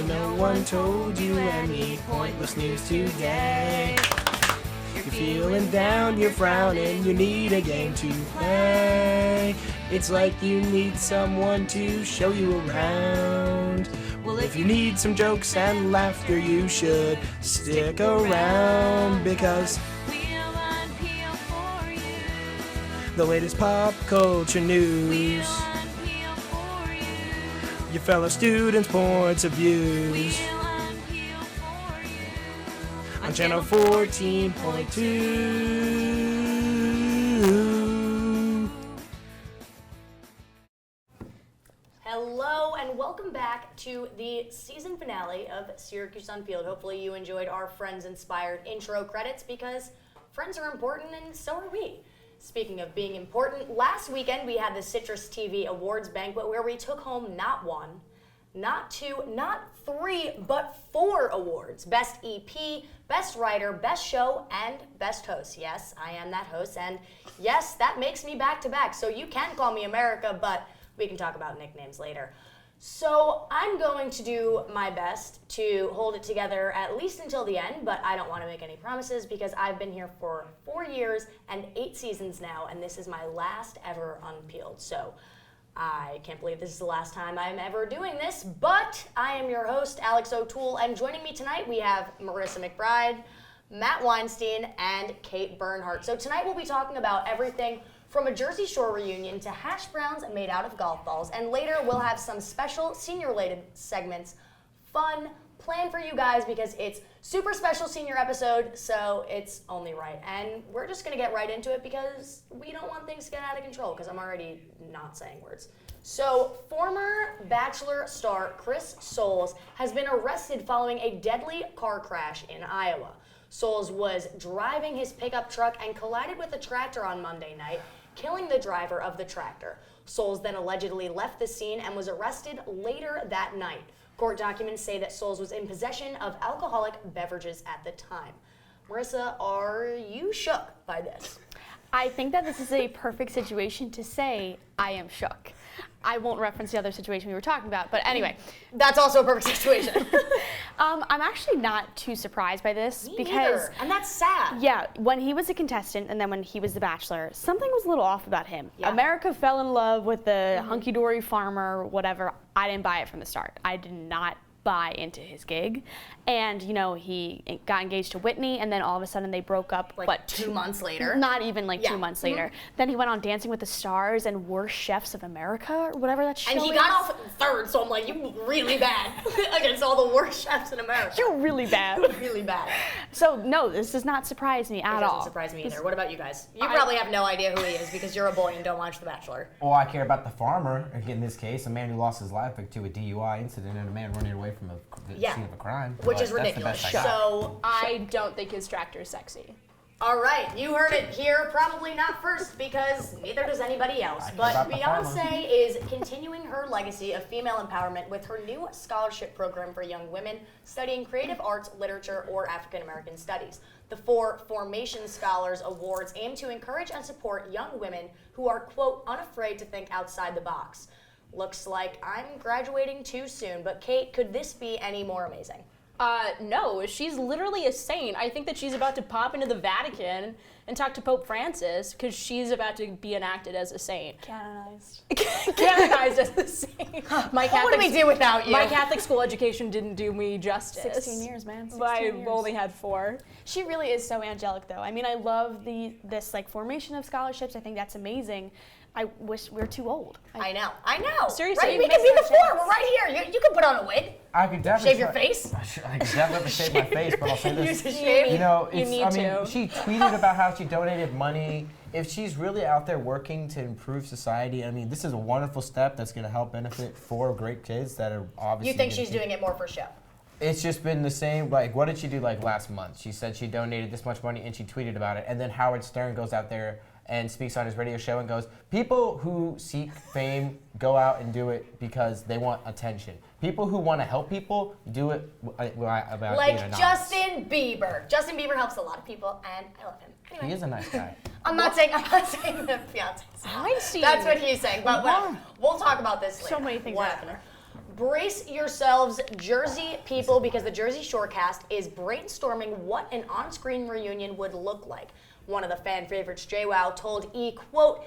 but no one told you any pointless news today. You're feeling down, you're frowning, you need a game to play. It's like you need someone to show you around. Well, if you need some jokes and laughter, you should stick around, because we'll unpeel for you. the latest pop culture news, We'll unpeel for you. your fellow students' points of views, We'll unpeel for you. on channel 14.2. Hello and welcome back to the season finale of Syracuse Unpeeled. Hopefully you enjoyed our Friends-inspired intro credits, because Friends are important and so are we. Speaking of being important, last weekend we had the CitrusTV Awards banquet where we took home not one, not two, not three, but 4 awards. Best EP, Best Writer, Best Show, and Best Host. Yes, I am that host, and yes, that makes me back-to-back, so you can call me America, but we can talk about nicknames later. So I'm going to do my best to hold it together at least until the end, but I don't want to make any promises because I've been here for 4 years and 8 seasons now, and this is my last ever Unpeeled. So I can't believe this is the last time I'm ever doing this, but I am your host, Alex O'Toole, and joining me tonight we have Marissa McBride, Matt Weinstein, and Kate Bernhardt. So tonight we'll be talking about everything from a Jersey Shore reunion to hash browns made out of golf balls, and later we'll have some special senior-related segments, fun, planned for you guys because it's super special senior episode, so it's only right. And we're just gonna get right into it because we don't want things to get out of control, because I'm already not saying words. So, former Bachelor star Chris Soules has been arrested following a deadly car crash in Iowa. Soules was driving his pickup truck and collided with a tractor on Monday night, killing the driver of the tractor. Soules then allegedly left the scene and was arrested later that night. Court documents say that Soules was in possession of alcoholic beverages at the time. Marissa, are you shook by this? I think that this is a perfect situation to say, I am shook. I won't reference the other situation we were talking about, but anyway. That's also a perfect situation. I'm actually not too surprised by this Me because, neither, and that's sad. yeah, when he was a contestant and then when he was the Bachelor, something was a little off about him. Yeah. America fell in love with the hunky-dory farmer, whatever. I didn't buy it from the start. I did not buy into his gig. And, you know, he got engaged to Whitney, and then all of a sudden they broke up. Like 2 months later? Not even like Yeah. 2 months later. Then he went on Dancing with the Stars and Worst Chefs of America, or whatever that show is. And he got off third, so I'm like, you really bad against all the worst chefs in America. You're really bad. Really bad. So, no, this does not surprise me at It all. doesn't surprise me either. What about you guys? You probably have no idea who he is because you're a boy and don't watch The Bachelor. Well, I care about the farmer, in this case, a man who lost his life to a DUI incident and a man running away from the scene of a crime. Which But is that's the ridiculous. best I got. So, I don't think his tractor is sexy. all right, you heard it here, probably not first because neither does anybody else. But about the Beyonce is continuing her legacy of female empowerment with her new scholarship program for young women studying creative arts, literature, or African American studies. The 4 Formation Scholars Awards aim to encourage and support young women who are, quote, unafraid to think outside the box. Looks like I'm graduating too soon, but Kate, could this be any more amazing? No, she's literally a saint. I think that she's about to pop into the Vatican and talk to Pope Francis because she's about to be enacted as a saint. Canonized. Canonized as a saint. What would we do without you? My Catholic school education didn't do me justice. 16 years, man. 16 I've years. only had 4. She really is so angelic, though. I mean, I love this like formation of scholarships. I think that's amazing. I wish we were too old. I know. Seriously, right? you We could missed be our the 4. chance. We're right here. You could put on a wig. I could definitely Shave your face? I could definitely shave my face, but I'll say this. Use a shave. You know, You need to. she tweeted about how she donated money. If she's really out there working to improve society, I mean, this is a wonderful step that's going to help benefit 4 great kids that are obviously. You think she's doing it more for show? It's just been the same. Like, what did she do like last month? She said she donated this much money and she tweeted about it. And then Howard Stern goes out there and speaks on his radio show and goes, people who seek fame go out and do it because they want attention. People who want to help people do it about being Like anonymous. Justin Bieber. Justin Bieber helps a lot of people, and I love him. Anyway. He is a nice guy. I'm not saying that Beyonce. Weinstein. That's what he's saying, but whatever. We'll talk about this later. So many things Whatever. happening. Brace yourselves, Jersey people, because the Jersey Shore cast is brainstorming what an on-screen reunion would look like. One of the fan favorites, JWoww, told E! quote,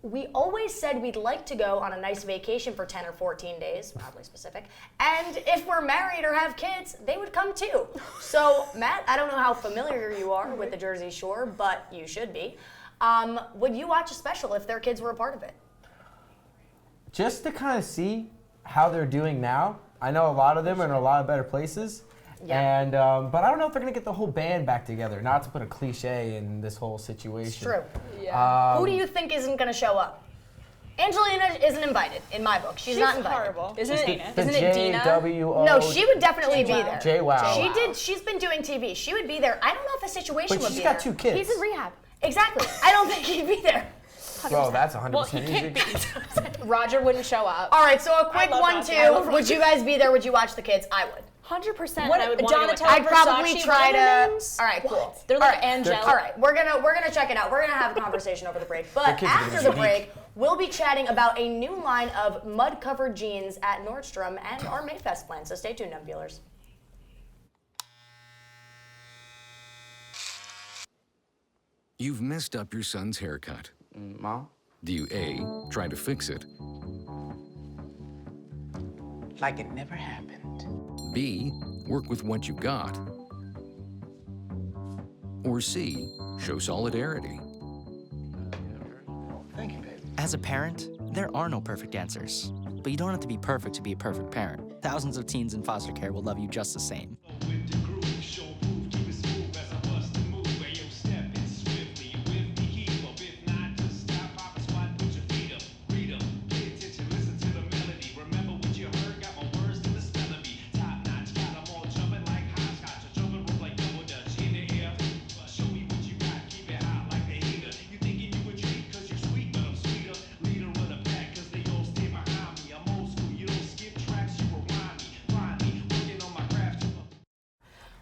"We always said we'd like to go on a nice vacation for 10 or 14 days, oddly specific, and if we're married or have kids, they would come too." So, Matt, I don't know how familiar you are with the Jersey Shore, but you should be. Would you watch a special if their kids were a part of it? Just to kind of see how they're doing now. I know a lot of them are in a lot of better places. Yeah. And but I don't know if they're gonna get the whole band back together. Not to put a cliche in this whole situation. It's true. Yeah. Who do you think isn't going to show up? Angelina isn't invited in my book. She's not invited. horrible. Isn't it The Dina? JWO. No, she would definitely be there. JWoww. She did. She's been doing TV. She would be there. I don't know if the situation But would she's be got there. 2 kids. He's in rehab. Exactly. I don't think he'd be there. Bro, that's 100% Well, he easy. can't be. Roger wouldn't show up. All right, so a quick love 1, Roger. I love 2. Would you guys be there? Would you watch the kids? I would. 100%. What- I would want to go with Donatello- I'd probably Versace, try what are their to. names? All right, cool. They're like All right. angelic. All right, we're gonna check it out. We're gonna have a conversation over the break. But kids are gonna after be the unique. break, we'll be chatting about a new line of mud-covered jeans at Nordstrom and our Mayfest plan. So stay tuned, Unpeelers. You've messed up your son's haircut. Mom? Do you A, try to fix it, Like it never happened. B, work with what you got, or C, show solidarity? Thank you, baby. As a parent, there are no perfect answers. But you don't have to be perfect to be a perfect parent. Thousands of teens in foster care will love you just the same.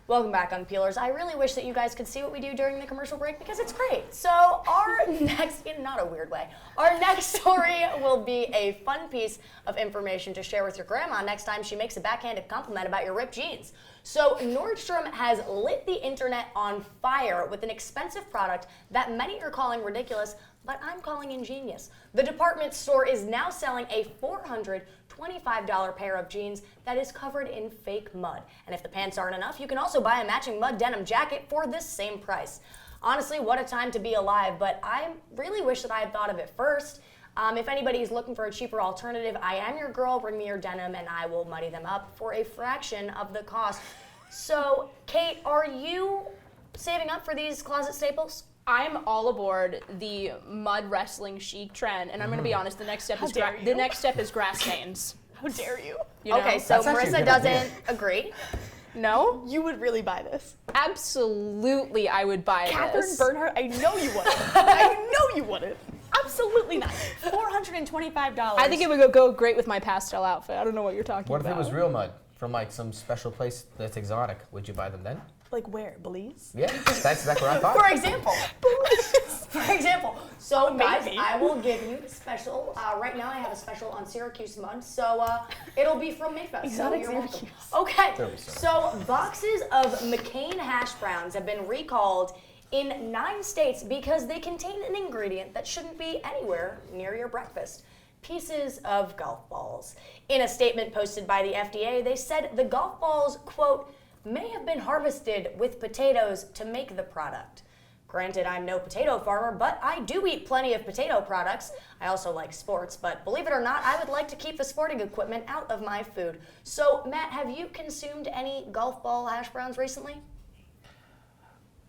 Welcome back, Unpeelers. I really wish that you guys could see what we do during the commercial break because it's great. So our next, in not a weird way, our next story will be a fun piece of information to share with your grandma next time she makes a backhanded compliment about your ripped jeans. So Nordstrom has lit the internet on fire with an expensive product that many are calling ridiculous, but I'm calling ingenious. The department store is now selling a $425 pair of jeans that is covered in fake mud. And if the pants aren't enough, you can also buy a matching mud denim jacket for this same price. Honestly, what a time to be alive, but I really wish that I had thought of it first. If anybody is looking for a cheaper alternative, I am your girl, bring me your denim and I will muddy them up for a fraction of the cost. So, Kate, are you saving up for these closet staples? I'm all aboard the mud wrestling chic trend, and I'm gonna be honest. The next step How is dare you. the next step is grass stains. How dare you? You know? Okay, so That's actually a Marissa good doesn't idea. agree. No, You would really buy this. absolutely, I would buy Catherine this. Bernhardt, I know you wouldn't. I know you wouldn't. Absolutely not. $425. I think it would go great with my pastel outfit. I don't know what you're talking What if about. it was real mud from like some special place that's exotic? Would you buy them then? Like where? Belize? Yeah, that's exactly what I thought. For example. For example. So, guys, Maybe. I will give you the special. Right now, I have a special on Syracuse mud, so it'll be from Mayfest. Exotic so you're welcome. Syracuse. Okay, There we go. so boxes of McCain hash browns have been recalled in 9 states because they contain an ingredient that shouldn't be anywhere near your breakfast. Pieces of golf balls. In a statement posted by the FDA, they said the golf balls, quote, may have been harvested with potatoes to make the product. Granted, I'm no potato farmer, but I do eat plenty of potato products. I also like sports, but believe it or not, I would like to keep the sporting equipment out of my food. So, Matt, have you consumed any golf ball hash browns recently?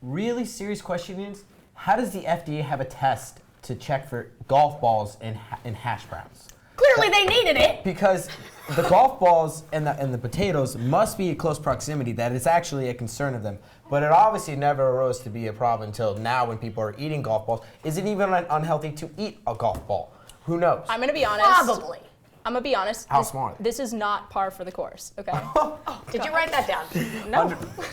Really serious question is, how does the FDA have a test to check for golf balls in hash browns? Clearly they needed it. Because the golf balls and the potatoes must be in close proximity, that it's actually a concern of them. But it obviously never arose to be a problem until now when people are eating golf balls. Is it even unhealthy to eat a golf ball? Who knows? I'm gonna be honest. Probably. I'm gonna be honest. How this, smart. This is not par for the course. Okay. Did you write that down?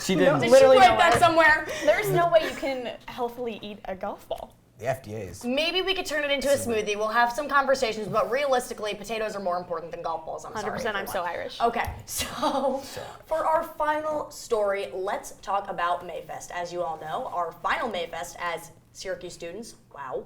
She didn't. Did Literally you write nowhere. that somewhere? There's no way you can healthily eat a golf ball. The FDA is. Maybe we could turn it into a smoothie. We'll have some conversations, but realistically, potatoes are more important than golf balls. I'm 100%, sorry. I'm so Irish. Okay, so for our final story, let's talk about Mayfest. As you all know, our final Mayfest as Syracuse students, wow,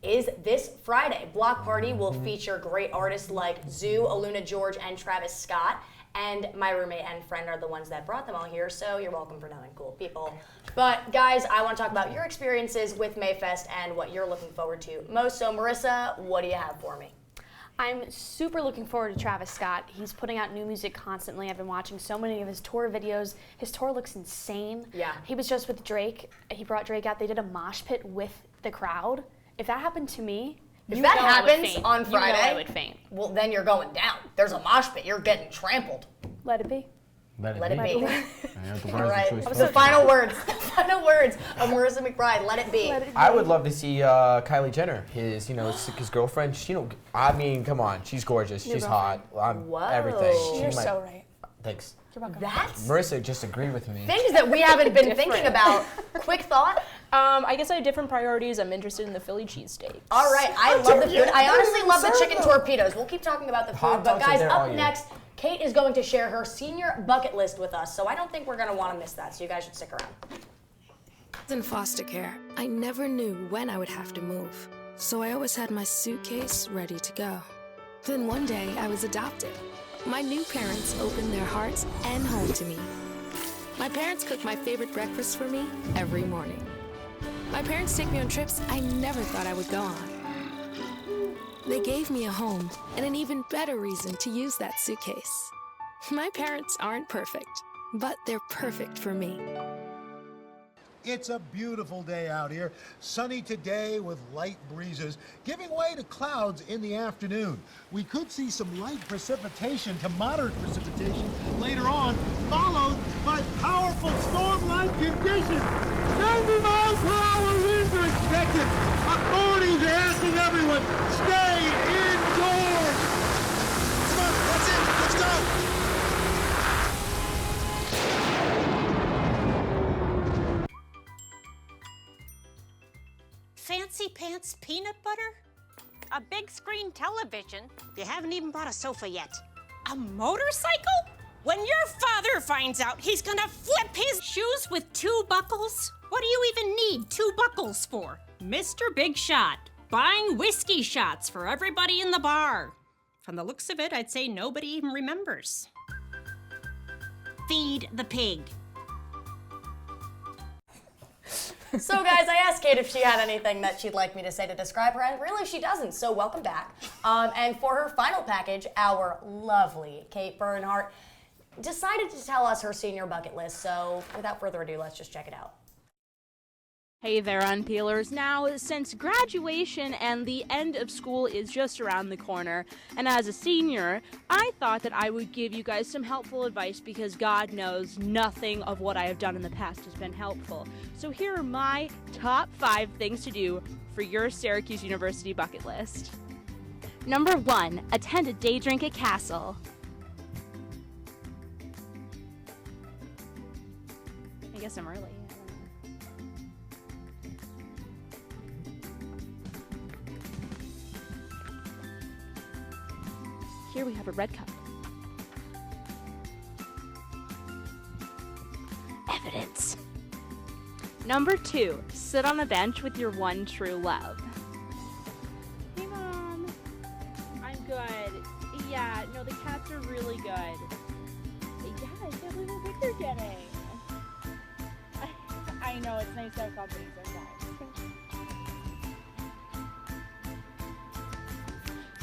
is this Friday. Block Party will feature great artists like Zoo, Aluna George, and Travis Scott. And my roommate and friend are the ones that brought them all here, so you're welcome for knowing cool people. But guys, I want to talk about your experiences with Mayfest and what you're looking forward to most. So Marissa, what do you have for me? I'm super looking forward to Travis Scott. He's putting out new music constantly. I've been watching so many of his tour videos. His tour looks insane. Yeah. He was just with Drake. He brought Drake out. They did a mosh pit with the crowd. If that happened to me, If that happens on You know Friday, I would faint. well, then you're going down. There's a mosh pit. You're getting trampled. Let it be. Let it be. The All right. choice The final words. The final words of Marissa McBride. Let it be. I would love to see Kylie Jenner, his girlfriend. I mean, come on, she's gorgeous. She's hot. Whoa. Everything. You're so right. Thanks. That's Marissa just agreed with me. things that we haven't been thinking about. Quick thought. I guess I have different priorities. I'm interested in the Philly cheesesteak. All right, I love the food. I honestly love the chicken torpedoes. We'll keep talking about the food, Hot but dogs are guys, there all up year. next, Kate is going to share her senior bucket list with us, so I don't think we're going to want to miss that, so you guys should stick around. In foster care, I never knew when I would have to move, so I always had my suitcase ready to go. Then one day, I was adopted. My new parents opened their hearts and home to me. My parents cook my favorite breakfast for me every morning. My parents take me on trips I never thought I would go on. They gave me a home and an even better reason to use that suitcase. My parents aren't perfect, but they're perfect for me. It's a beautiful day out here. Sunny today with light breezes, giving way to clouds in the afternoon. We could see some light precipitation to moderate precipitation later on, followed by powerful storm-like conditions. 90 miles per hour winds are expected. Authorities are asking everyone, stay indoors. Come on, that's it. Let's go. Fancy pants peanut butter? A big screen television? You haven't even bought a sofa yet. A motorcycle? When your father finds out, he's gonna flip his shoes with 2 buckles? What do you even need 2 buckles for? Mr. Big Shot, buying whiskey shots for everybody in the bar. From the looks of it, I'd say nobody even remembers. Feed the pig. So guys, I asked Kate if she had anything that she'd like me to say to describe her, and really she doesn't, so welcome back. And for her final package, our lovely Kate Bernhardt decided to tell us her senior bucket list, so without further ado, let's just check it out. Hey there, Unpeelers. Now, since graduation and the end of school is just around the corner, and as a senior, I thought that I would give you guys some helpful advice because God knows nothing of what I have done in the past has been helpful. So here are my top 5 things to do for your Syracuse University bucket list. Number 1, attend a day drink at Castle. I guess I'm early. Here we have a red cup. Evidence. Number 2, sit on a bench with your one true love. Hey, Mom. I'm good. Yeah, no, the cats are really good. Yeah, I can't believe how big they're getting. I know, it's nice to have company sometimes.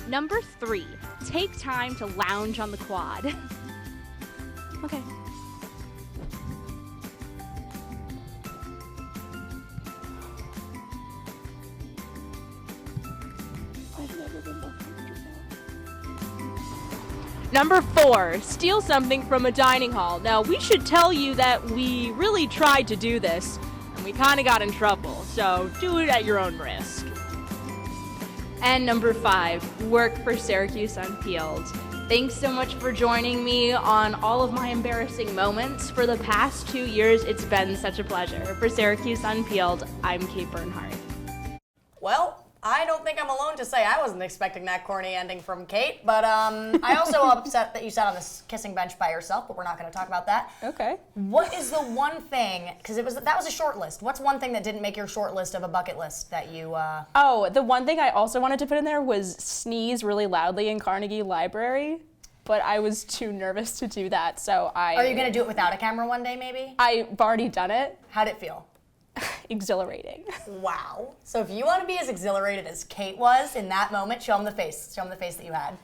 Number 3, take time to lounge on the quad. Okay. I've never been more comfortable. Number 4, steal something from a dining hall. Now, we should tell you that we really tried to do this, and we kind of got in trouble, so do it at your own risk. And number 5, work for Syracuse Unpeeled. Thanks so much for joining me on all of my embarrassing moments. For the past 2 years, it's been such a pleasure. For Syracuse Unpeeled, I'm Kate Bernhardt. Well, I don't think I'm alone to say I wasn't expecting that corny ending from Kate, but I also upset that you sat on this kissing bench by yourself, but we're not going to talk about that. Okay. What is the one thing, because that was a short list, what's one thing that didn't make your short list of a bucket list that you... Oh, the one thing I also wanted to put in there was sneeze really loudly in Carnegie Library, but I was too nervous to do that, so I... Are you going to do it without a camera one day, maybe? I've already done it. How'd it feel? Exhilarating. Wow. So if you want to be as exhilarated as Kate was in that moment, show them the face. Show them the face that you had.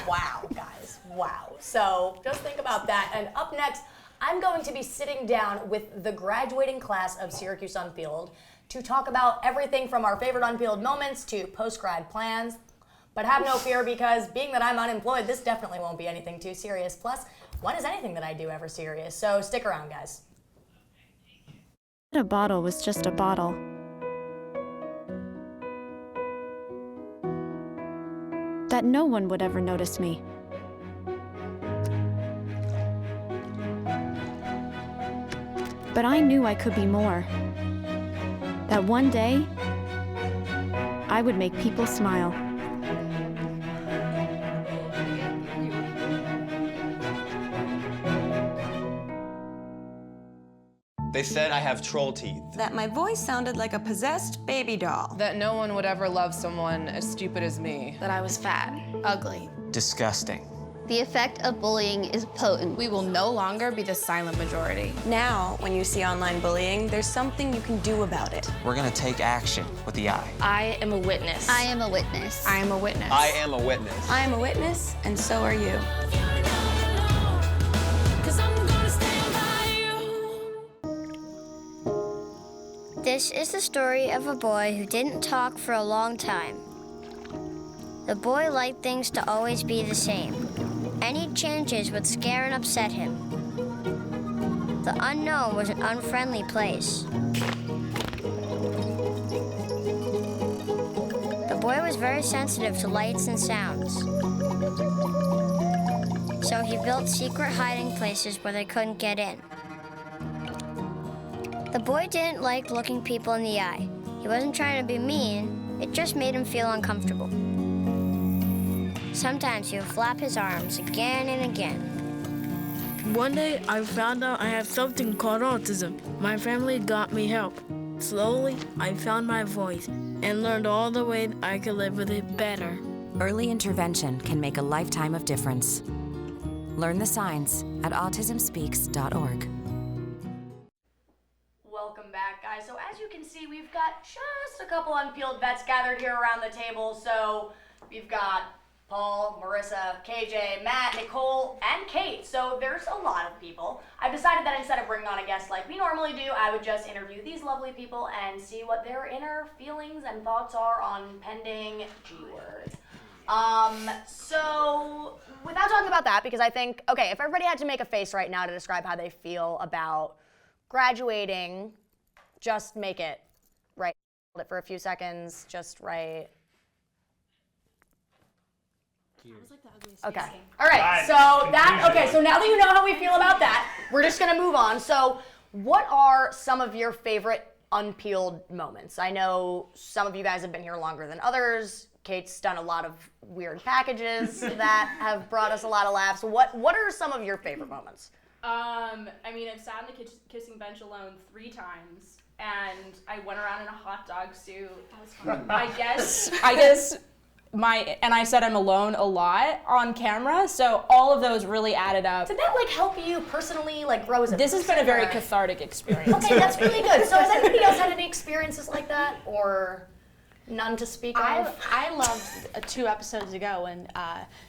Wow, guys. Wow. So just think about that. And up next, I'm going to be sitting down with the graduating class of Syracuse Unpeeled to talk about everything from our favorite Unpeeled moments to post-grad plans. But have no fear, because being that I'm unemployed, this definitely won't be anything too serious. Plus, when is anything that I do ever serious? So stick around, guys. A bottle was just a bottle. That no one would ever notice me. But I knew I could be more. That one day, I would make people smile. They said I have troll teeth. That my voice sounded like a possessed baby doll. That no one would ever love someone as stupid as me. That I was fat, ugly. Disgusting. The effect of bullying is potent. We will no longer be the silent majority. Now, when you see online bullying, there's something you can do about it. We're gonna take action with the I. I am a witness. I am a witness. I am a witness. I am a witness. I am a witness, and so are you. This is the story of a boy who didn't talk for a long time. The boy liked things to always be the same. Any changes would scare and upset him. The unknown was an unfriendly place. The boy was very sensitive to lights and sounds. So he built secret hiding places where they couldn't get in. The boy didn't like looking people in the eye. He wasn't trying to be mean, it just made him feel uncomfortable. Sometimes he would flap his arms again and again. One day, I found out I have something called autism. My family got me help. Slowly, I found my voice and learned all the ways I could live with it better. Early intervention can make a lifetime of difference. Learn the signs at autismspeaks.org. Welcome back, guys. So as you can see, we've got just a couple Unpeeled vets gathered here around the table. So we've got Paul, Marissa, KJ, Matt, Nicole, and Kate. So there's a lot of people. I've decided that instead of bringing on a guest like we normally do, I would just interview these lovely people and see what their inner feelings and thoughts are on pending G-words. So without talking about that, because I think, okay, if everybody had to make a face right now to describe how they feel about graduating, just make it right. Hold it for a few seconds, just right. Okay. All right. So so now that you know how we feel about that, we're just gonna move on. So, what are some of your favorite Unpeeled moments? I know some of you guys have been here longer than others. Kate's done a lot of weird packages that have brought us a lot of laughs. What are some of your favorite moments? I mean, I've sat on the kissing bench alone 3 times, and I went around in a hot dog suit. That was fun. I guess and I said I'm alone a lot on camera, so all of those really added up. Did that help you personally grow as a This has been a very cathartic experience. Okay, that's really good. So has anybody else had any experiences like that, or none to speak of? I loved 2 episodes ago when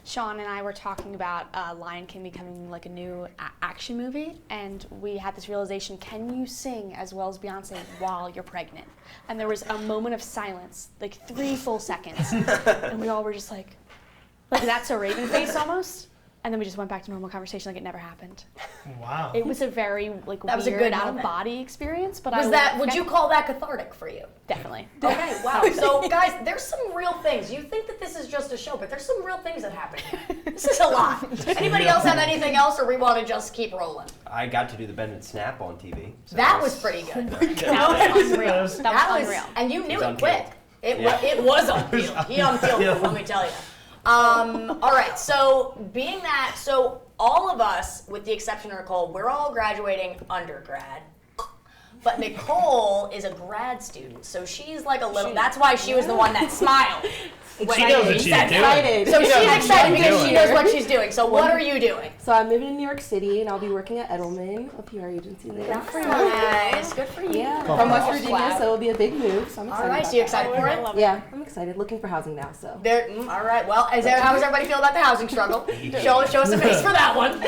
Sean and I were talking about Lion King becoming a new action movie, and we had this realization: can you sing as well as Beyonce while you're pregnant? And there was a moment of silence, 3 full seconds, and we all were just like that's a Raven face almost. And then we just went back to normal conversation like it never happened. Wow. It was a very that was a good out-of-body experience. But would you call that cathartic for you? Definitely. Okay, wow. So guys, there's some real things. You think that this is just a show, but there's some real things that happen here. This is a lot. Anybody else have anything else, or we want to just keep rolling? I got to do the bend and snap on TV. So that was pretty good. That was unreal. That was unreal. And you knew it quick. It was Unpeeled. He unpeeled it, let me tell you. All right, so being that, so all of us, with the exception of Nicole, we're all graduating undergrad. But Nicole is a grad student, so she's like a little, that's why she was the one that smiled. She knows what she's doing. So she's excited because she knows what she's doing. So what are you doing? So I'm moving to New York City, and I'll be working at Edelman, a PR agency there. Nice, good for you. Yeah, from West Virginia, so it'll be a big move. So I'm excited. All right, so you excited for it? Yeah, I'm excited. Looking for housing now. So. All right. Well, how does everybody feel about the housing struggle? Show us a face for that one.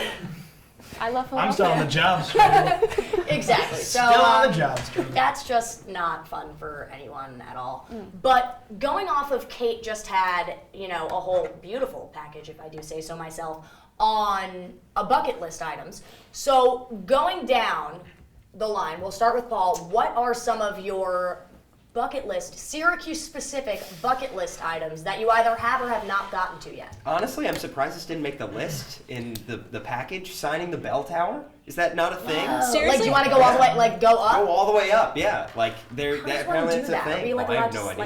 I love I'm still on the job struggle. Exactly. So Still on the job struggle. that's just not fun for anyone at all. But going off of Kate just had, a whole beautiful package, if I do say so myself, on a bucket list items. So going down the line, we'll start with Paul. What are some of your bucket list, Syracuse-specific bucket list items that you either have or have not gotten to yet? Honestly, I'm surprised this didn't make the list in the package. Signing the bell tower? Is that not a thing? Seriously? Like, you want to go all the way, go up? Go all the way up, yeah. Like, apparently it's a thing. Like, I have no idea.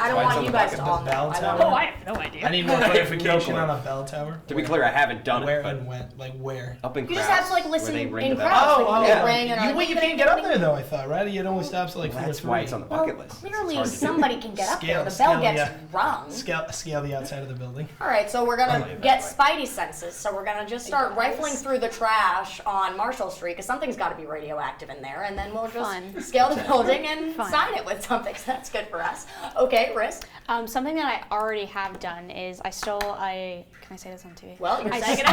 I don't want you guys to all know. I have no idea. I need more clarification on a bell tower. To be clear, I haven't done Where it, but and when? Like where? Up in You Krauss, just have to listen where they ring in the bell. Krauss. Yeah. Ring and You can't get up there though, I thought, right? It only stops at like 4 That's why it's on the bucket list. Clearly, somebody can get up there. The bell gets rung. Scale the outside of the building. All right, so we're gonna get spidey senses. So we're gonna just start rifling through the trash on Marshall Street because something's got to be radioactive in there, and then we'll just scale the building and sign it with something. So that's good for us. Okay, Riz. Something that I already have done is I stole a. Can I say this on TV? Well, you're saying it.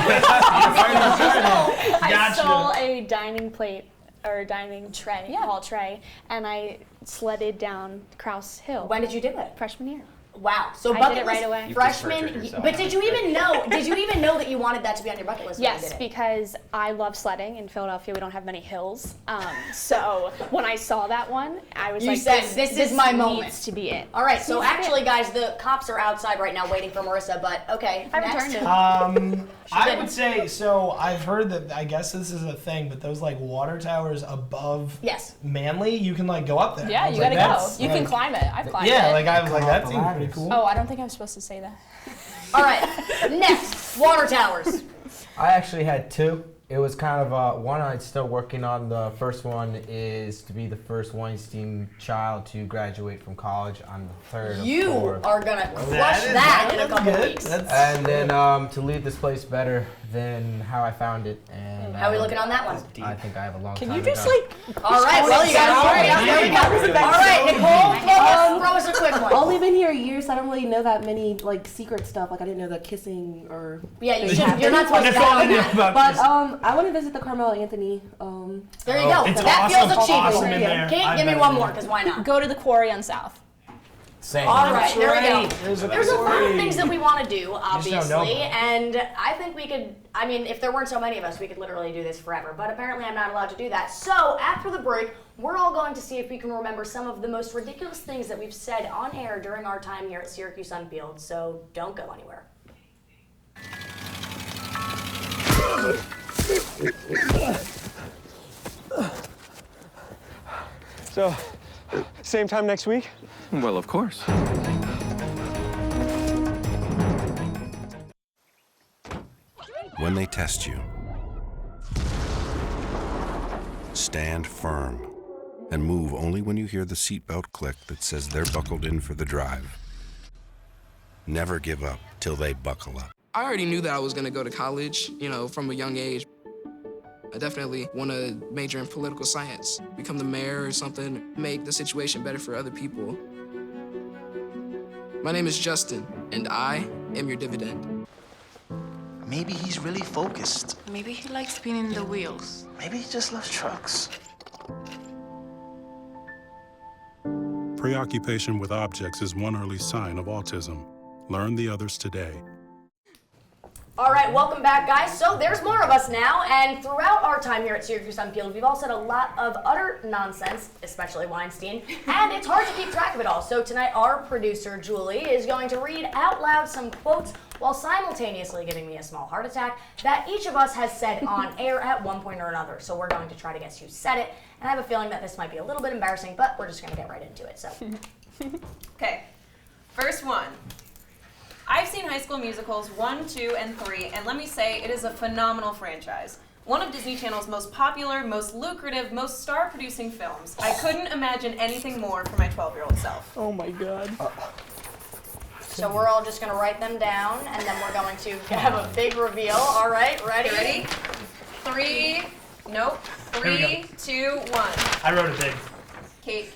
I stole a dining plate or dining tray, hall tray, and I sledded down Krauss Hill. When did you do it? Freshman year. Wow. So I bucket did it right list away. freshman. But did you even know? Did you even know that you wanted that to be on your bucket list? When you Yes, did it? because I love sledding. In Philadelphia, we don't have many hills. So when I saw that one, I was You like, said, this is my moment. Needs to be it. All right, so This is actually, it. guys, the cops are outside right now waiting for Marissa, but okay, I next. returned it. I would say, so I've heard that, I guess this is a thing, but those like water towers above Manly, you can like go up there. Yeah, I was you like, gotta go. that's, You can climb it. I've climbed it. Yeah, like I was like, that seems pretty cool. Oh, I don't think I was supposed to say that. All right, next, water towers. I actually had two. It was kind of one I'm still working on. The first one is to be the first Weinstein child to graduate from college on the 3rd of You 4. are gonna crush that in a couple weeks. And then to leave this place better than how I found it. And How are we looking on that one? I think I have a long time Can you to just go. like? All right, well, you got it. There we go. All right, Nicole, throw us a quick one. Only been here a year, so I don't really know that many like secret stuff. Like I didn't know the kissing or. Yeah, you should. You're not supposed to know that. But I want to visit the Carmelo Anthony. There you go. It's That awesome. feels achievable. Awesome in there. Kate, give me one more, because why not? Go to the quarry on South. Same. All right, there we go. There's a lot of things that we want to do, just don't obviously, know. and I think we could, I mean, if there weren't so many of us, we could literally do this forever, but apparently I'm not allowed to do that. So, after the break, we're all going to see if we can remember some of the most ridiculous things that we've said on air during our time here at Syracuse Unpeeled, so don't go anywhere. So, same time next week? Well, of course. When they test you, stand firm and move only when you hear the seatbelt click that says they're buckled in for the drive. Never give up till they buckle up. I already knew that I was going to go to college, from a young age. I definitely want to major in political science, become the mayor or something, make the situation better for other people. My name is Justin, and I am your dividend. Maybe he's really focused. Maybe he likes spinning the wheels. Maybe he just loves trucks. Preoccupation with objects is one early sign of autism. Learn the others today. All right, welcome back, guys. So there's more of us now, and throughout our time here at Syracuse Unpeeled, we've all said a lot of utter nonsense, especially Weinstein, and it's hard to keep track of it all. So tonight, our producer, Julie, is going to read out loud some quotes while simultaneously giving me a small heart attack that each of us has said on air at one point or another. So we're going to try to guess who said it, and I have a feeling that this might be a little bit embarrassing, but we're just going to get right into it. So Okay, first one. I've seen High School Musicals 1, 2, and 3, and let me say, it is a phenomenal franchise. One of Disney Channel's most popular, most lucrative, most star-producing films. I couldn't imagine anything more for my 12-year-old self. Oh my god. So we're all just gonna write them down, and then we're going to have a big reveal. All right, ready? Ready? 3, nope. 3, 2, 1. I wrote it big. Kate.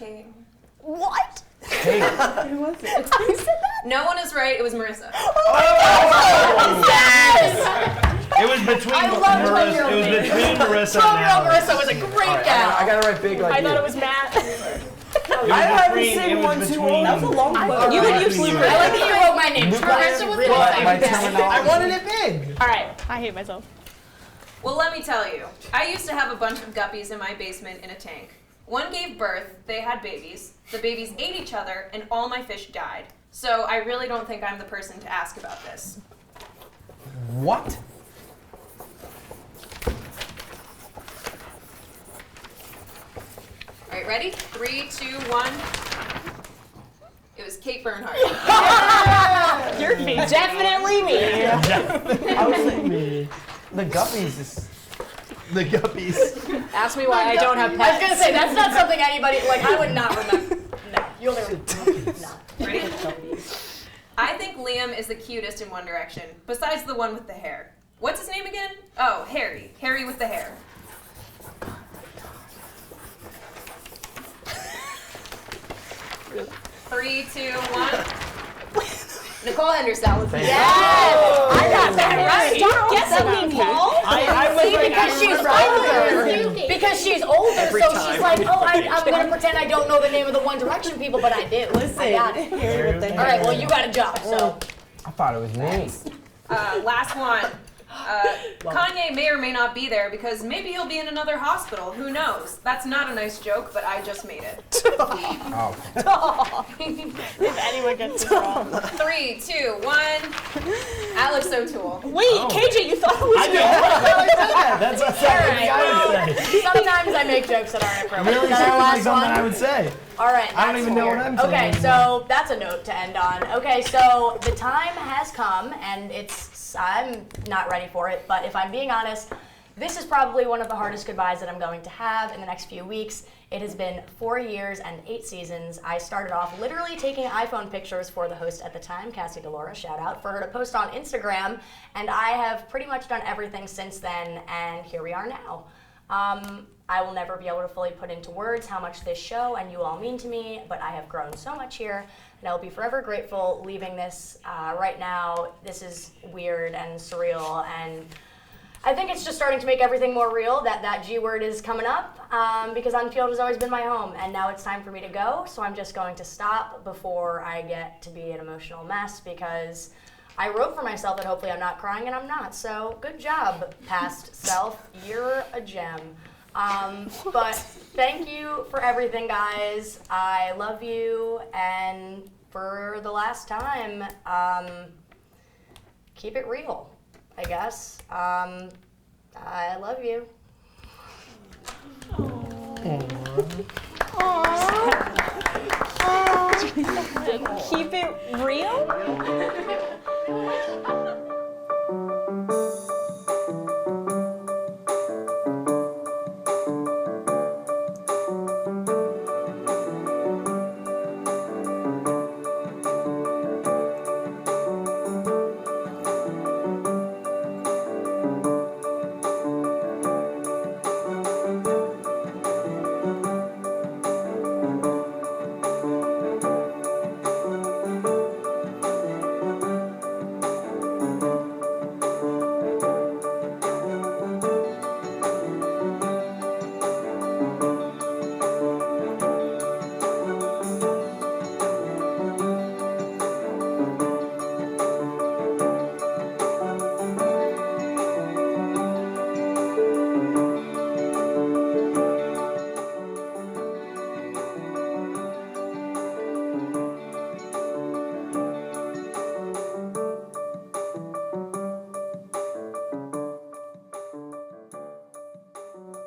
What? Kate. Who was it? Who said that? No one is right. It was Marissa. Yes! It was between Marissa. It was between Marissa and Marissa was a great gal. I got it right big like I you. thought it was Matt. I haven't seen one too long. That was a long quote. You would use Lucas. I like that you wrote my name. Marissa was really I wanted it big. All right, I hate myself. Well, let me tell you. I used to have a bunch of guppies in my basement in a tank. One gave birth, they had babies, the babies ate each other, and all my fish died. So I really don't think I'm the person to ask about this. What? All right, ready? 3, 2, 1. It was Kate Bernhardt. You're definitely me. I was like me. The guppies is... The guppies. Ask me why I don't have pets. I was gonna say that's not something anybody like. I would not remember. No, you'll never. No. Ready? I think Liam is the cutest in One Direction, besides the one with the hair. What's his name again? Oh, Harry. Harry with the hair. Three, 2, 1. Nicole Henderson. Yes! I got that right. Stop guessing, Nicole. I was like, because she's older. Because she's older, so she's like, oh, I'm gonna pretend I don't know the name of the One Direction people, but I do. Listen. I got it. All right, well, you got a job, so. I thought it was me. Last one. Kanye may or may not be there because maybe he'll be in another hospital. Who knows? That's not a nice joke, but I just made it. Oh. If anyone gets this wrong. 3, 2, 1. Alex O'Toole. Wait, KJ, you thought it was I know. That's what I would say. Sometimes I make jokes that aren't appropriate. Really Is that our sounds like last something one? I would say. All right, I don't that's even know weird. what I'm saying Okay, anymore. so that's a note to end on. Okay, so the time has come, and I'm not ready for it, but if I'm being honest, this is probably one of the hardest goodbyes that I'm going to have in the next few weeks. It has been 4 years and 8 seasons. I started off literally taking iPhone pictures for the host at the time, Cassie Delora, shout out, for her to post on Instagram, and I have pretty much done everything since then, and here we are now. I will never be able to fully put into words how much this show and you all mean to me, but I have grown so much here, and I will be forever grateful leaving this right now. This is weird and surreal, and I think it's just starting to make everything more real that G word is coming up, because Unpeeled has always been my home, and now it's time for me to go, so I'm just going to stop before I get to be an emotional mess, because I wrote for myself that hopefully I'm not crying, and I'm not, so good job, past self. You're a gem. But thank you for everything, guys. I love you, and for the last time, keep it real, I guess. I love you. Keep it real?